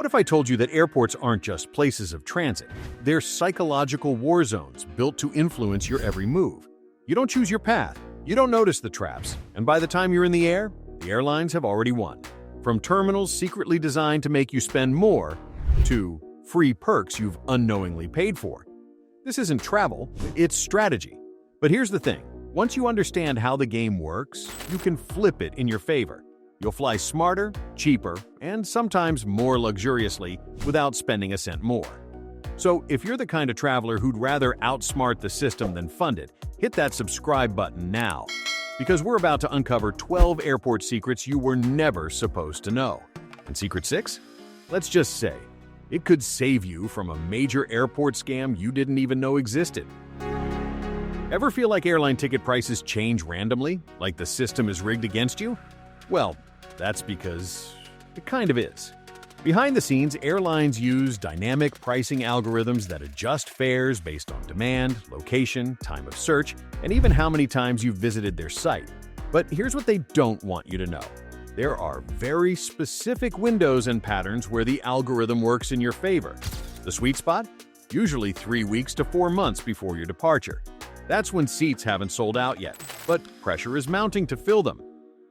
What if I told you that airports aren't just places of transit? They're psychological war zones built to influence your every move. You don't choose your path, you don't notice the traps, and by the time you're in the air, the airlines have already won. From terminals secretly designed to make you spend more, to free perks you've unknowingly paid for. This isn't travel, it's strategy. But here's the thing, once you understand how the game works, you can flip it in your favor. You'll fly smarter, cheaper, and sometimes more luxuriously without spending a cent more. So if you're the kind of traveler who'd rather outsmart the system than fund it, hit that subscribe button now. Because we're about to uncover 12 airport secrets you were never supposed to know. And secret 6? Let's just say, it could save you from a major airport scam you didn't even know existed. Ever feel like airline ticket prices change randomly, like the system is rigged against you? Well, that's because it kind of is. Behind the scenes, airlines use dynamic pricing algorithms that adjust fares based on demand, location, time of search, and even how many times you've visited their site. But here's what they don't want you to know. There are very specific windows and patterns where the algorithm works in your favor. The sweet spot? Usually 3 weeks to 4 months before your departure. That's when seats haven't sold out yet, but pressure is mounting to fill them.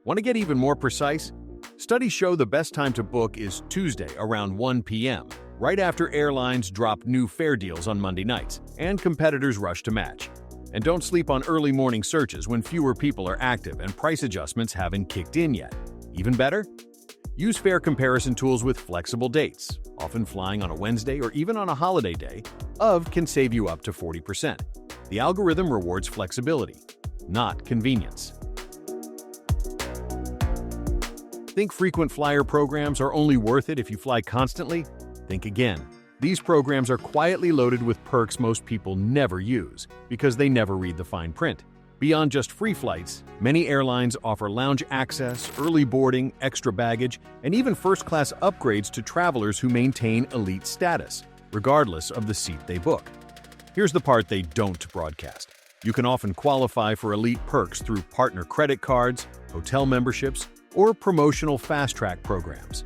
Want to get even more precise? Studies show the best time to book is Tuesday around 1 p.m., right after airlines drop new fare deals on Monday nights, and competitors rush to match. And don't sleep on early morning searches when fewer people are active and price adjustments haven't kicked in yet. Even better? Use fare comparison tools with flexible dates. Often flying on a Wednesday or even on a holiday day, can save you up to 40%. The algorithm rewards flexibility, not convenience. Think frequent flyer programs are only worth it if you fly constantly? Think again. These programs are quietly loaded with perks most people never use because they never read the fine print. Beyond just free flights, many airlines offer lounge access, early boarding, extra baggage, and even first-class upgrades to travelers who maintain elite status, regardless of the seat they book. Here's the part they don't broadcast. You can often qualify for elite perks through partner credit cards, hotel memberships, or promotional fast-track programs.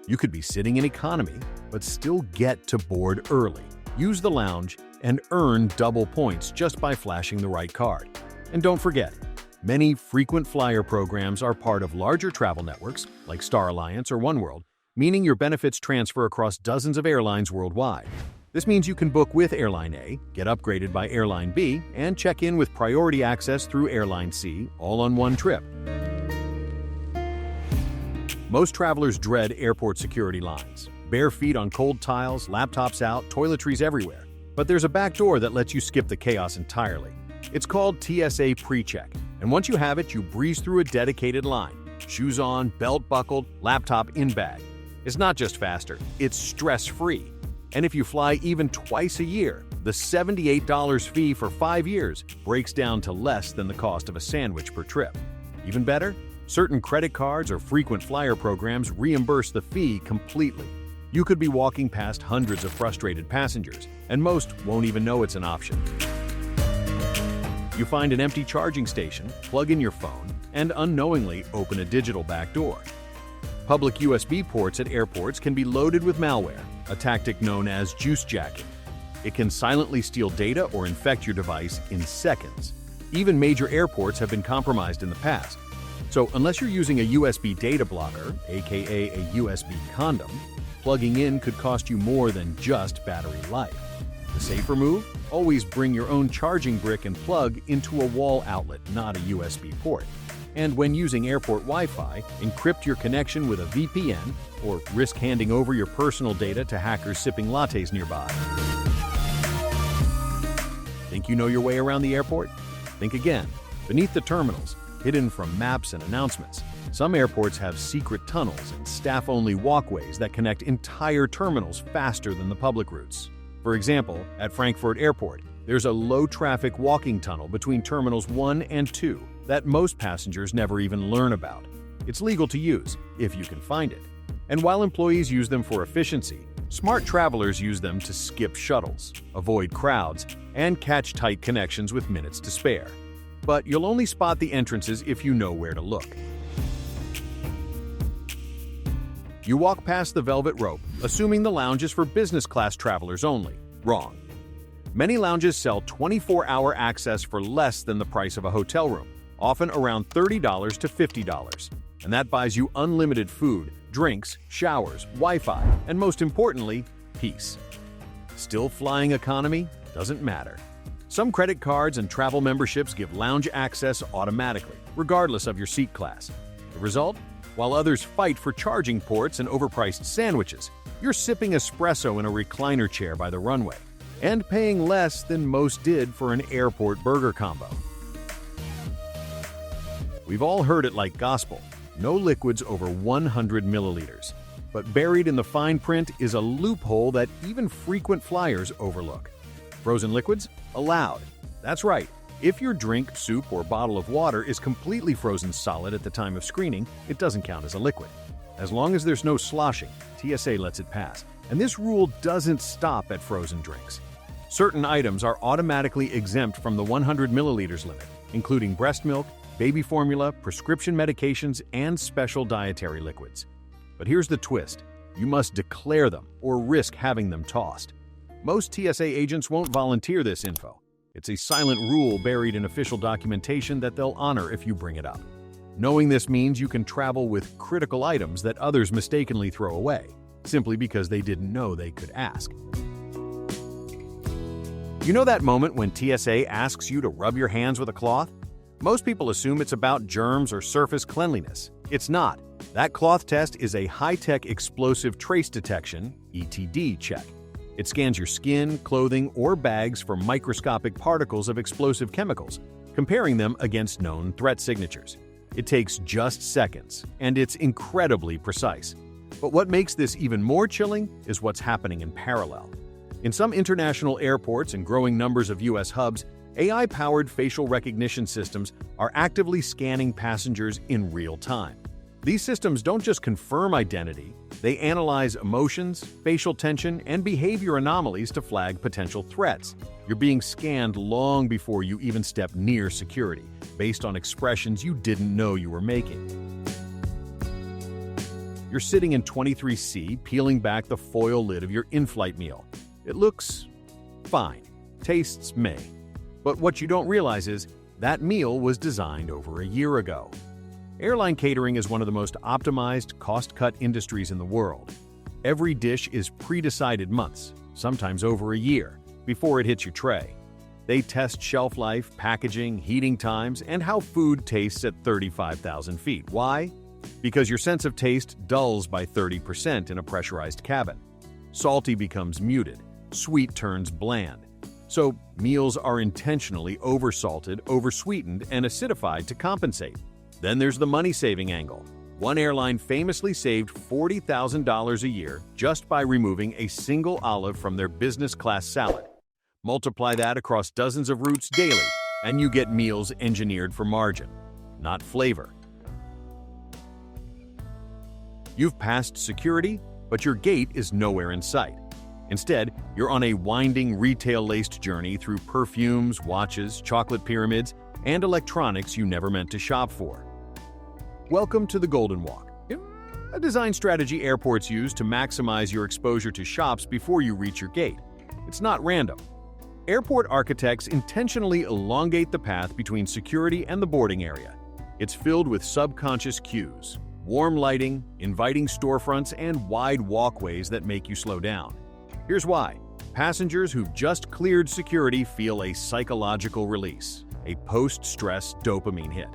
You could be sitting in economy, but still get to board early, use the lounge, and earn double points just by flashing the right card. And don't forget, many frequent flyer programs are part of larger travel networks like Star Alliance or Oneworld, meaning your benefits transfer across dozens of airlines worldwide. This means you can book with Airline A, get upgraded by Airline B, and check in with priority access through Airline C, all on one trip. Most travelers dread airport security lines. Bare feet on cold tiles, laptops out, toiletries everywhere. But there's a back door that lets you skip the chaos entirely. It's called TSA PreCheck, and once you have it, you breeze through a dedicated line. Shoes on, belt buckled, laptop in bag. It's not just faster, it's stress-free. And if you fly even twice a year, the $78 fee for 5 years breaks down to less than the cost of a sandwich per trip. Even better? Certain credit cards or frequent flyer programs reimburse the fee completely. You could be walking past hundreds of frustrated passengers, and most won't even know it's an option. You find an empty charging station, plug in your phone, and unknowingly open a digital back door. Public USB ports at airports can be loaded with malware, a tactic known as juice jacking. It can silently steal data or infect your device in seconds. Even major airports have been compromised in the past. So unless you're using a USB data blocker, aka a USB condom, plugging in could cost you more than just battery life. The safer move? Always bring your own charging brick and plug into a wall outlet, not a USB port. And when using airport Wi-Fi, encrypt your connection with a VPN or risk handing over your personal data to hackers sipping lattes nearby. Think you know your way around the airport? Think again. Beneath the terminals, hidden from maps and announcements, some airports have secret tunnels and staff-only walkways that connect entire terminals faster than the public routes. For example, at Frankfurt Airport, there's a low-traffic walking tunnel between Terminals 1 and 2 that most passengers never even learn about. It's legal to use, if you can find it. And while employees use them for efficiency, smart travelers use them to skip shuttles, avoid crowds, and catch tight connections with minutes to spare. But you'll only spot the entrances if you know where to look. You walk past the velvet rope, assuming the lounge is for business class travelers only. Wrong. Many lounges sell 24-hour access for less than the price of a hotel room, often around $30 to $50. And that buys you unlimited food, drinks, showers, Wi-Fi, and most importantly, peace. Still flying economy? Doesn't matter. Some credit cards and travel memberships give lounge access automatically, regardless of your seat class. The result? While others fight for charging ports and overpriced sandwiches, you're sipping espresso in a recliner chair by the runway, and paying less than most did for an airport burger combo. We've all heard it like gospel: no liquids over 100 milliliters. But buried in the fine print is a loophole that even frequent flyers overlook. Frozen liquids? Allowed. That's right. If your drink, soup, or bottle of water is completely frozen solid at the time of screening, it doesn't count as a liquid. As long as there's no sloshing, TSA lets it pass. And this rule doesn't stop at frozen drinks. Certain items are automatically exempt from the 100 milliliters limit, including breast milk, baby formula, prescription medications, and special dietary liquids. But here's the twist: you must declare them or risk having them tossed. Most TSA agents won't volunteer this info. It's a silent rule buried in official documentation that they'll honor if you bring it up. Knowing this means you can travel with critical items that others mistakenly throw away, simply because they didn't know they could ask. You know that moment when TSA asks you to rub your hands with a cloth? Most people assume it's about germs or surface cleanliness. It's not. That cloth test is a high-tech explosive trace detection (ETD) check. It scans your skin, clothing, or bags for microscopic particles of explosive chemicals, comparing them against known threat signatures. It takes just seconds, and it's incredibly precise. But what makes this even more chilling is what's happening in parallel. In some international airports and growing numbers of U.S. hubs, AI-powered facial recognition systems are actively scanning passengers in real time. These systems don't just confirm identity, they analyze emotions, facial tension, and behavior anomalies to flag potential threats. You're being scanned long before you even step near security, based on expressions you didn't know you were making. You're sitting in 23C, peeling back the foil lid of your in-flight meal. It looks fine, tastes meh. But what you don't realize is that meal was designed over a year ago. Airline catering is one of the most optimized, cost-cut industries in the world. Every dish is pre-decided months, sometimes over a year, before it hits your tray. They test shelf life, packaging, heating times, and how food tastes at 35,000 feet. Why? Because your sense of taste dulls by 30% in a pressurized cabin. Salty becomes muted, sweet turns bland. So meals are intentionally oversalted, oversweetened, and acidified to compensate. Then there's the money-saving angle. One airline famously saved $40,000 a year just by removing a single olive from their business class salad. Multiply that across dozens of routes daily, and you get meals engineered for margin, not flavor. You've passed security, but your gate is nowhere in sight. Instead, you're on a winding, retail-laced journey through perfumes, watches, chocolate pyramids, and electronics you never meant to shop for. Welcome to the Golden Walk, a design strategy airports use to maximize your exposure to shops before you reach your gate. It's not random. Airport architects intentionally elongate the path between security and the boarding area. It's filled with subconscious cues, warm lighting, inviting storefronts, and wide walkways that make you slow down. Here's why. Passengers who've just cleared security feel a psychological release, a post-stress dopamine hit.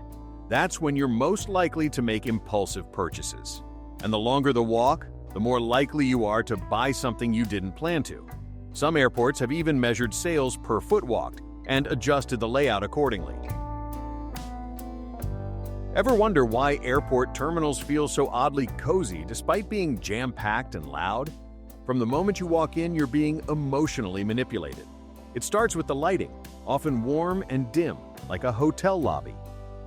That's when you're most likely to make impulsive purchases. And the longer the walk, the more likely you are to buy something you didn't plan to. Some airports have even measured sales per foot walked and adjusted the layout accordingly. Ever wonder why airport terminals feel so oddly cozy despite being jam-packed and loud? From the moment you walk in, you're being emotionally manipulated. It starts with the lighting, often warm and dim, like a hotel lobby.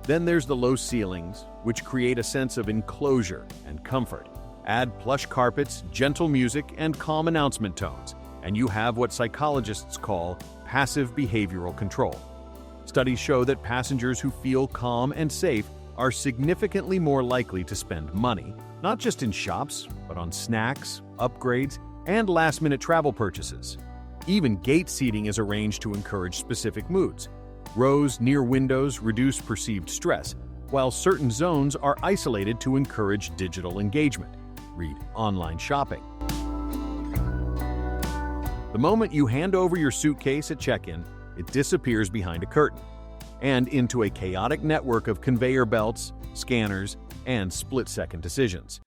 Then there's the low ceilings, which create a sense of enclosure and comfort. Add plush carpets, gentle music, and calm announcement tones, and you have what psychologists call passive behavioral control. Studies show that passengers who feel calm and safe are significantly more likely to spend money, not just in shops, but on snacks, upgrades, and last-minute travel purchases. Even gate seating is arranged to encourage specific moods. Rows near windows reduce perceived stress, while certain zones are isolated to encourage digital engagement. Read online shopping. The moment you hand over your suitcase at check-in, it disappears behind a curtain and into a chaotic network of conveyor belts, scanners, and split-second decisions.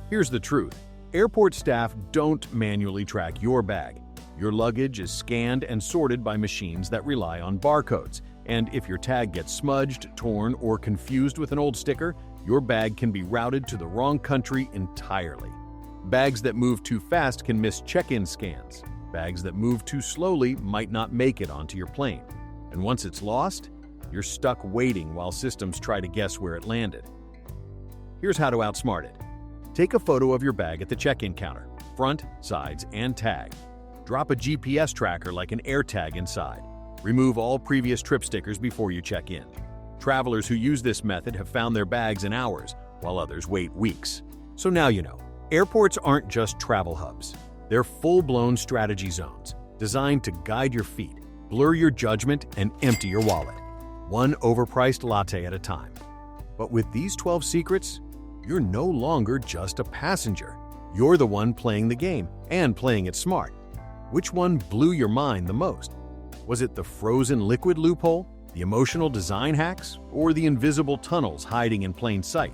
Here's the truth. Airport staff don't manually track your bag. Your luggage is scanned and sorted by machines that rely on barcodes, and if your tag gets smudged, torn, or confused with an old sticker, your bag can be routed to the wrong country entirely. Bags that move too fast can miss check-in scans. Bags that move too slowly might not make it onto your plane. And once it's lost, you're stuck waiting while systems try to guess where it landed. Here's how to outsmart it. Take a photo of your bag at the check-in counter, front, sides, and tag. Drop a GPS tracker like an AirTag inside. Remove all previous trip stickers before you check in. Travelers who use this method have found their bags in hours, while others wait weeks. So now you know, airports aren't just travel hubs. They're full-blown strategy zones, designed to guide your feet, blur your judgment, and empty your wallet. One overpriced latte at a time. But with these 12 secrets, you're no longer just a passenger. You're the one playing the game, and playing it smart. Which one blew your mind the most? Was it the frozen liquid loophole, the emotional design hacks, or the invisible tunnels hiding in plain sight?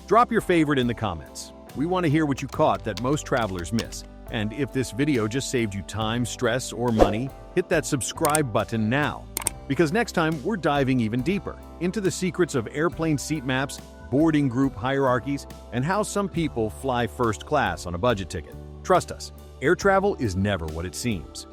Drop your favorite in the comments. We want to hear what you caught that most travelers miss. And if this video just saved you time, stress, or money, hit that subscribe button now. Because next time, we're diving even deeper into the secrets of airplane seat maps, boarding group hierarchies, and how some people fly first class on a budget ticket. Trust us, air travel is never what it seems.